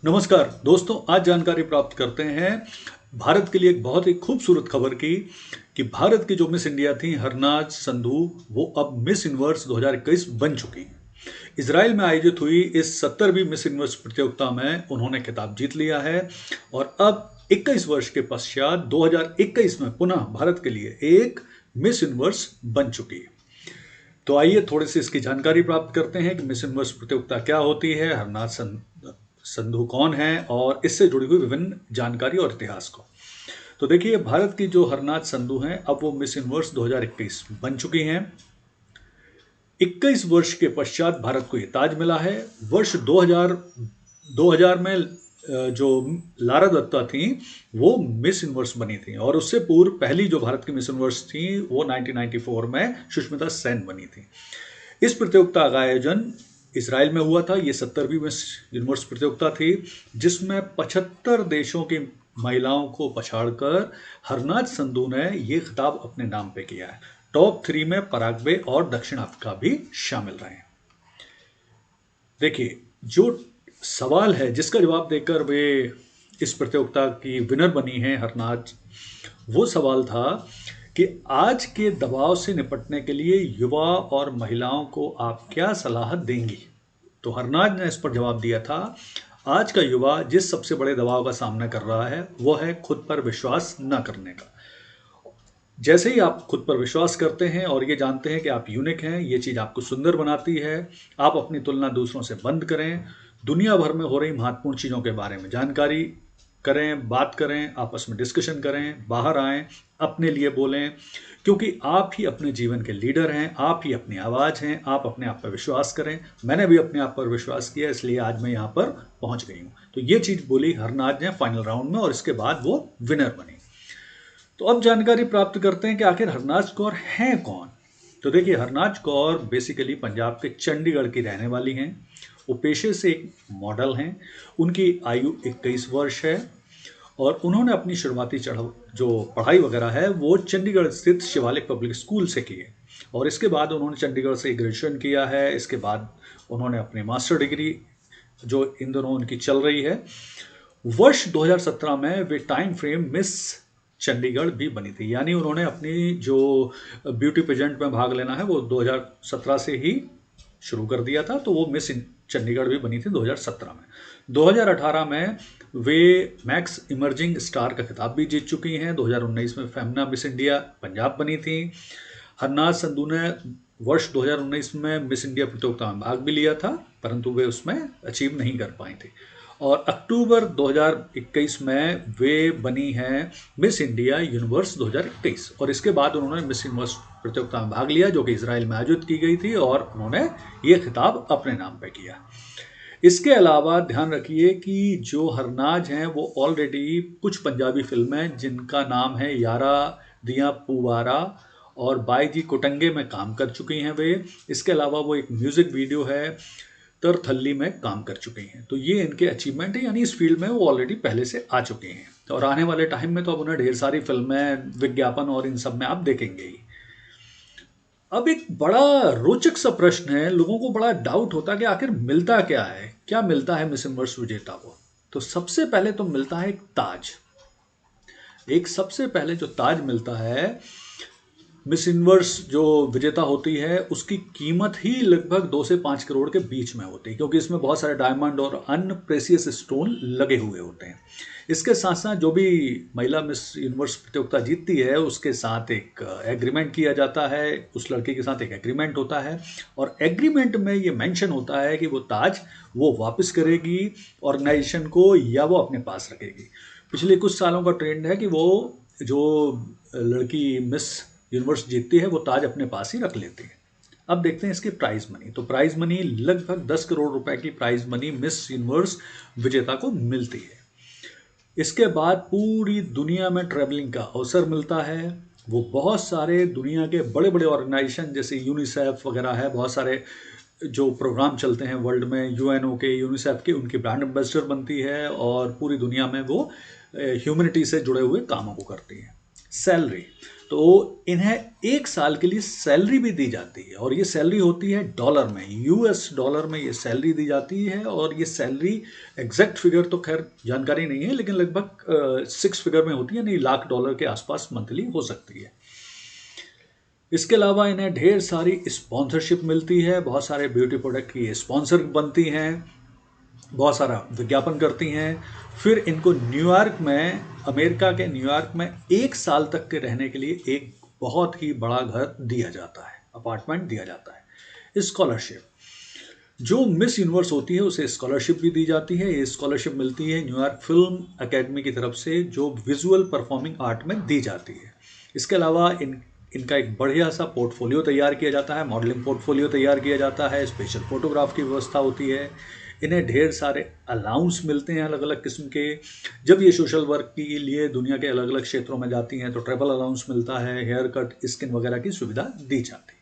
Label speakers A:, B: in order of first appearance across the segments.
A: नमस्कार दोस्तों, आज जानकारी प्राप्त करते हैं भारत के लिए एक बहुत ही खूबसूरत खबर की कि भारत की जो मिस इंडिया थी हरनाज संधू, वो अब मिस यूनिवर्स 2021 बन चुकी हैं। इसराइल में आयोजित हुई इस 70वीं मिस यूनिवर्स प्रतियोगिता में उन्होंने खिताब जीत लिया है और अब 21 वर्ष के पश्चात 2021 में पुनः भारत के लिए एक मिस यूनिवर्स बन चुकी है। तो आइए थोड़ी सी इसकी जानकारी प्राप्त करते हैं कि मिस यूनिवर्स प्रतियोगिता क्या होती है, संधू कौन है और इससे जुड़ी हुई विभिन्न जानकारी और इतिहास को। तो देखिए, भारत की जो हरनाज संधू हैं अब वो मिस यूनिवर्स 2021 बन चुकी हैं। 21 वर्ष के पश्चात भारत को ये ताज मिला है। वर्ष 2000 में जो लारा दत्ता थी वो मिस यूनिवर्स बनी थी और उससे पूर्व पहली जो भारत की मिस यूनिवर्स थी वो 1994 में सुष्मिता सेन बनी थी। इस प्रतियोगिता का आयोजन इसराइल में हुआ था। ये 70वीं मिस यूनिवर्स प्रतियोगिता थी जिसमें 75 देशों की महिलाओं को पछाड़कर हरनाज संधू ने ये खिताब अपने नाम पे किया है। टॉप 3 में पराग्वे और दक्षिण अफ्रीका भी शामिल रहे। देखिए, जो सवाल है जिसका जवाब देकर वे इस प्रतियोगिता की विनर बनी है हरनाज, वो सवाल था कि आज के दबाव से निपटने के लिए युवा और महिलाओं को आप क्या सलाह देंगी। तो हरनाज ने इस पर जवाब दिया था, आज का युवा जिस सबसे बड़े दबाव का सामना कर रहा है वो है खुद पर विश्वास न करने का। जैसे ही आप खुद पर विश्वास करते हैं और ये जानते हैं कि आप यूनिक हैं, ये चीज़ आपको सुंदर बनाती है। आप अपनी तुलना दूसरों से बंद करें, दुनिया भर में हो रही महत्वपूर्ण चीज़ों के बारे में जानकारी करें, बात करें, आपस में डिस्कशन करें, बाहर आएं, अपने लिए बोलें, क्योंकि आप ही अपने जीवन के लीडर हैं, आप ही अपनी आवाज़ हैं। आप अपने आप पर विश्वास करें। मैंने भी अपने आप पर विश्वास किया, इसलिए आज मैं यहाँ पर पहुँच गई हूँ। तो ये चीज़ बोली हरनाज ने फाइनल राउंड में और इसके बाद वो विनर बनी। तो अब जानकारी प्राप्त करते हैं कि आखिर हरनाज कौर हैं कौन। तो देखिए, हरनाज कौर बेसिकली पंजाब के चंडीगढ़ की रहने वाली हैं। वो पेशे से एक मॉडल हैं। उनकी आयु 21 वर्ष है और उन्होंने अपनी शुरुआती जो पढ़ाई वगैरह है वो चंडीगढ़ स्थित शिवालिक पब्लिक स्कूल से की है और इसके बाद उन्होंने चंडीगढ़ से ग्रेजुएशन किया है। इसके बाद उन्होंने अपनी मास्टर डिग्री जो इन दोनों उनकी चल रही है। वर्ष 2017 में वे टाइम फ्रेम मिस चंडीगढ़ भी बनी थी, यानी उन्होंने अपनी जो ब्यूटी पेजेंट में भाग लेना है वो 2017 से ही शुरू कर दिया था। तो वो मिस चंडीगढ़ भी बनी थी 2017 में। 2018 में वे मैक्स इमर्जिंग स्टार का खिताब भी जीत चुकी हैं। 2019 में फेमना मिस इंडिया पंजाब बनी थी। हरनाज संधू ने वर्ष 2019 में मिस इंडिया प्रतियोगिता में भाग भी लिया था, परंतु वे उसमें अचीव नहीं कर पाई थी और अक्टूबर 2021 में वे बनी हैं मिस इंडिया यूनिवर्स 2021 और इसके बाद उन्होंने मिस यूनिवर्स प्रतियोगिता में भाग लिया जो कि इसराइल में आयोजित की गई थी और उन्होंने ये खिताब अपने नाम पे किया। इसके अलावा ध्यान रखिए कि जो हरनाज हैं वो ऑलरेडी कुछ पंजाबी फिल्में जिनका नाम है यारा दिया पुवारा और बाई जी कोटंगे में काम कर चुकी हैं वे। इसके अलावा वो एक म्यूजिक वीडियो है तरथल्ली में काम कर चुके हैं। तो ये इनके अचीवमेंट है, यानी इस फील्ड में वो ऑलरेडी पहले से आ चुके हैं और आने वाले टाइम में तो अब उन्हें ढेर सारी फिल्में, विज्ञापन और इन सब में आप देखेंगे ही। अब एक बड़ा रोचक सा प्रश्न है, लोगों को बड़ा डाउट होता है कि आखिर मिलता क्या है, क्या मिलता है मिस यूनिवर्स विजेता को। तो सबसे पहले तो मिलता है एक ताज। एक सबसे पहले जो ताज मिलता है, मिस यूनिवर्स जो विजेता होती है उसकी कीमत ही लगभग 2 से 5 करोड़ के बीच में होती है, क्योंकि इसमें बहुत सारे डायमंड और अन्य प्रेसियस स्टोन लगे हुए होते हैं। इसके साथ साथ जो भी महिला मिस यूनिवर्स प्रतियोगिता जीतती है उसके साथ एक एग्रीमेंट किया जाता है, उस लड़की के साथ एक एग्रीमेंट होता है और एग्रीमेंट में ये मेंशन होता है कि वो ताज वो वापस करेगी ऑर्गेनाइजेशन को या वो अपने पास रखेगी। पिछले कुछ सालों का ट्रेंड है कि वो जो लड़की मिस यूनिवर्स जीतती है वो ताज अपने पास ही रख लेती है। अब देखते हैं इसकी प्राइज मनी। तो प्राइज मनी लगभग 10 करोड़ रुपए की प्राइज मनी मिस यूनिवर्स विजेता को मिलती है। इसके बाद पूरी दुनिया में ट्रैवलिंग का अवसर मिलता है। वो बहुत सारे दुनिया के बड़े बड़े ऑर्गेनाइजेशन जैसे यूनिसेफ वगैरह है, बहुत सारे जो प्रोग्राम चलते हैं वर्ल्ड में, यूएनओ के, यूनिसेफ के, उनकी ब्रांड एम्बेसडर बनती है और पूरी दुनिया में वो ह्यूमैनिटी से जुड़े हुए कामों को करती है। सैलरी, तो इन्हें 1 साल के लिए सैलरी भी दी जाती है और ये सैलरी होती है डॉलर में, यूएस डॉलर में ये सैलरी दी जाती है। और ये सैलरी एग्जैक्ट फिगर तो खैर जानकारी नहीं है, लेकिन लगभग 6 फिगर में होती है, नहीं लाख डॉलर के आसपास मंथली हो सकती है। इसके अलावा इन्हें ढेर सारी स्पॉन्सरशिप मिलती है, बहुत सारे ब्यूटी प्रोडक्ट की स्पॉन्सर बनती हैं, बहुत सारा विज्ञापन करती हैं। फिर इनको न्यूयॉर्क में, अमेरिका के न्यूयॉर्क में 1 साल तक के रहने के लिए एक बहुत ही बड़ा घर दिया जाता है, अपार्टमेंट दिया जाता है। स्कॉलरशिप, जो मिस यूनिवर्स होती है उसे स्कॉलरशिप भी दी जाती है। ये स्कॉलरशिप मिलती है न्यूयॉर्क फिल्म अकेडमी की तरफ से, जो विजुअल परफॉर्मिंग आर्ट में दी जाती है। इसके अलावा इनका एक बढ़िया सा पोर्टफोलियो तैयार किया जाता है, मॉडलिंग पोर्टफोलियो तैयार किया जाता है, स्पेशल फोटोग्राफ की व्यवस्था होती है। इन्हें ढेर सारे अलाउंस मिलते हैं अलग अलग किस्म के। जब ये सोशल वर्क के लिए दुनिया के अलग अलग क्षेत्रों में जाती हैं तो ट्रैवल अलाउंस मिलता है, हेयर कट, स्किन वगैरह की सुविधा दी जाती है।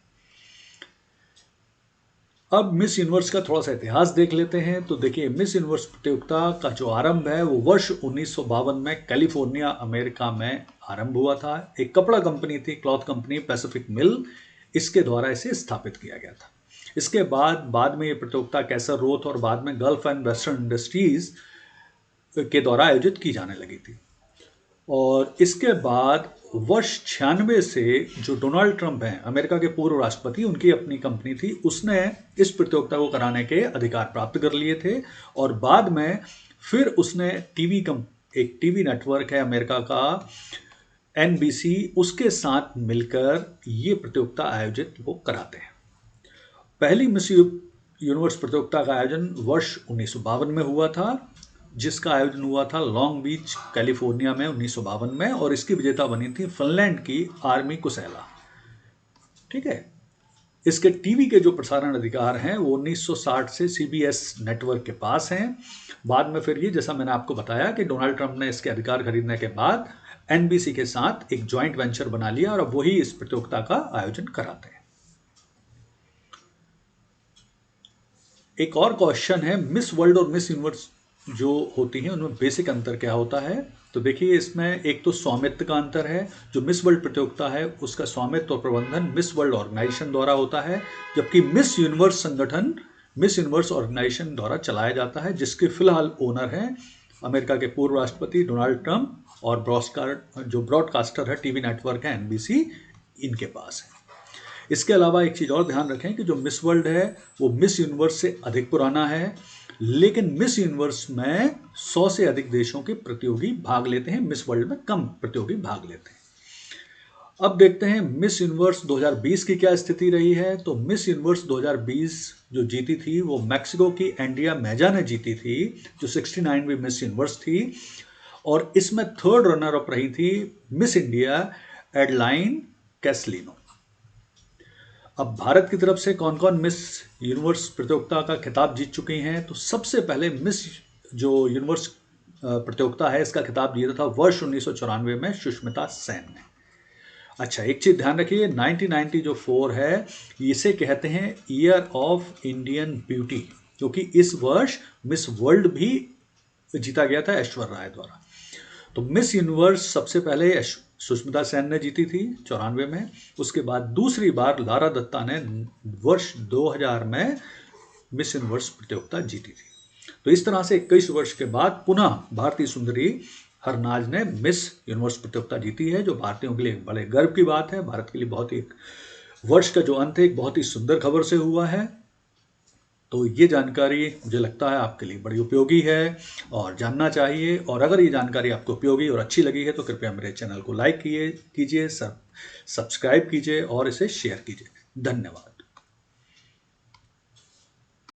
A: अब मिस यूनिवर्स का थोड़ा सा इतिहास देख लेते हैं। तो देखिए, मिस यूनिवर्स प्रतियोगिता का जो आरंभ है वो वर्ष 1952 में कैलिफोर्निया, अमेरिका में आरंभ हुआ था। एक कपड़ा कंपनी थी, क्लॉथ कंपनी पैसिफिक मिल, इसके द्वारा इसे स्थापित किया गया था। इसके बाद में ये प्रतियोगिता कैसर रोथ और बाद में गल्फ एंड वेस्टर्न इंडस्ट्रीज के द्वारा आयोजित की जाने लगी थी। और इसके बाद वर्ष 96 से जो डोनाल्ड ट्रंप हैं, अमेरिका के पूर्व राष्ट्रपति, उनकी अपनी कंपनी थी, उसने इस प्रतियोगिता को कराने के अधिकार प्राप्त कर लिए थे। और बाद में फिर उसने एक टीवी नेटवर्क है अमेरिका का, NBC, उसके साथ मिलकर ये प्रतियोगिता आयोजित वो कराते हैं। पहली मिस यूनिवर्स प्रतियोगिता का आयोजन वर्ष 1952 में हुआ था, जिसका आयोजन हुआ था लॉन्ग बीच, कैलिफोर्निया में 1952 में, और इसकी विजेता बनी थी फिनलैंड की आर्मी कुसेला। ठीक है। इसके टीवी के जो प्रसारण अधिकार हैं वो 1960 से CBS नेटवर्क के पास हैं। बाद में फिर ये, जैसा मैंने आपको बताया कि डोनाल्ड ट्रंप ने इसके अधिकार खरीदने के बाद NBC के साथ एक जॉइंट वेंचर बना लिया और अब वही इस प्रतियोगिता का आयोजन कराते हैं। एक और क्वेश्चन है, मिस वर्ल्ड और मिस यूनिवर्स जो होती हैं उनमें बेसिक अंतर क्या होता है। तो देखिए, इसमें एक तो स्वामित्व का अंतर है। जो मिस वर्ल्ड प्रतियोगिता है उसका स्वामित्व और प्रबंधन मिस वर्ल्ड ऑर्गेनाइजेशन द्वारा होता है, जबकि मिस यूनिवर्स संगठन मिस यूनिवर्स ऑर्गेनाइजेशन द्वारा चलाया जाता है, जिसके फिलहाल ओनर हैं अमेरिका के पूर्व राष्ट्रपति डोनाल्ड ट्रंप, और जो ब्रॉडकास्टर है टीवी नेटवर्क है NBC, इनके पास है। इसके अलावा एक चीज़ और ध्यान रखें कि जो मिस वर्ल्ड है वो मिस यूनिवर्स से अधिक पुराना है, लेकिन मिस यूनिवर्स में 100 से अधिक देशों के प्रतियोगी भाग लेते हैं, मिस वर्ल्ड में कम प्रतियोगी भाग लेते हैं। अब देखते हैं मिस यूनिवर्स 2020 की क्या स्थिति रही है। तो मिस यूनिवर्स 2020 जो जीती थी वो मैक्सिको की एंड्रिया मेजा ने जीती थी, जो 69वीं मिस यूनिवर्स थी। और इसमें थर्ड रनर अप रही थी मिस इंडिया एडलाइन कैसलिनो। अब भारत की तरफ से कौन कौन मिस यूनिवर्स प्रतियोगिता का खिताब जीत चुकी हैं। तो सबसे पहले मिस जो यूनिवर्स प्रतियोगिता है इसका खिताब जीता था वर्ष 1994 में सुष्मिता सेन ने। अच्छा, एक चीज ध्यान रखिए, 1990 जो 4 है इसे कहते हैं ईयर ऑफ इंडियन ब्यूटी, क्योंकि इस वर्ष मिस वर्ल्ड भी जीता गया था ऐश्वर्या राय द्वारा। तो मिस यूनिवर्स सबसे पहले सुष्मिता सेन ने जीती थी 94 में। उसके बाद दूसरी बार लारा दत्ता ने वर्ष 2000 में मिस यूनिवर्स प्रतियोगिता जीती थी। तो इस तरह से 21 वर्ष के बाद पुनः भारतीय सुंदरी हरनाज ने मिस यूनिवर्स प्रतियोगिता जीती है, जो भारतीयों के लिए बड़े गर्व की बात है। भारत के लिए बहुत ही वर्ष का जो अंत है एक बहुत ही सुंदर खबर से हुआ है। तो ये जानकारी मुझे लगता है आपके लिए बड़ी उपयोगी है और जानना चाहिए। और अगर ये जानकारी आपको उपयोगी और अच्छी लगी है तो कृपया मेरे चैनल को लाइक कीजिए, सब्सक्राइब कीजिए और इसे शेयर कीजिए। धन्यवाद।